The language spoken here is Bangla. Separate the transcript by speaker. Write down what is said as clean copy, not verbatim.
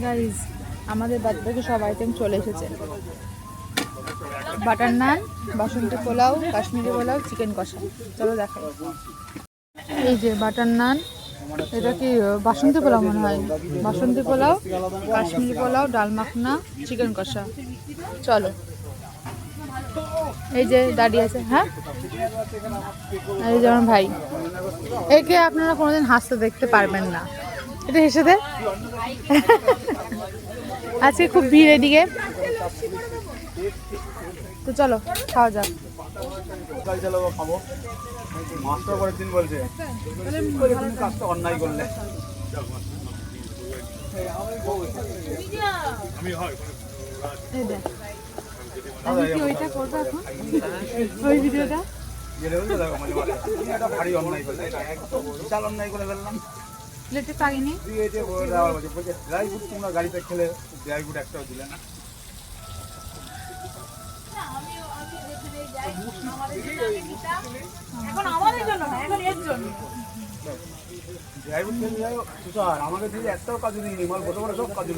Speaker 1: গাইজ আমাদের বাড়ি থেকে সব আইটেম চলে এসেছে। বাটার নান, বাসন্তী পোলাও, কাশ্মীরি পোলাও, চিকেন কষা। চলো দেখাই। এই যে বাটার নান, এটা কি বাসন্তী পোলাও মনে হয়। বাসন্তী পোলাও, কাশ্মীরি পোলাও, ডাল মাখনা, চিকেন কষা। চলো, এই যে দাঁড়িয়ে আছে। হ্যাঁ, এই যে আমার ভাই। একে আপনারা কোনোদিন হাসতে দেখতে পারবেন না। এটা হেসে দে। আজকে খুব ভিড় এদিকে, তো চলো খাওয়া যাক।
Speaker 2: অন্যায় করলে
Speaker 1: এই দেখ, আমি কি ওইটা করবো এখন, ওই ভিডিওটা?
Speaker 2: ভারী অন্যায় করলে, একদম বিশাল অন্যায় করে ফেললাম।
Speaker 1: প্লেটে পাইনি।
Speaker 2: ড্রাই ফ্রুট তোমরা গাড়িতে খেলে ড্রাই ফ্রুট একটাও দিলে না।
Speaker 1: এখন আমাদের জন্য না, এখন এর জন্য।
Speaker 2: ড্রাই ফ্রুট খেলে যাও, আমাকে দিলে একটাও কাজু দিইনি, মাল বড় বড় সব কাজু।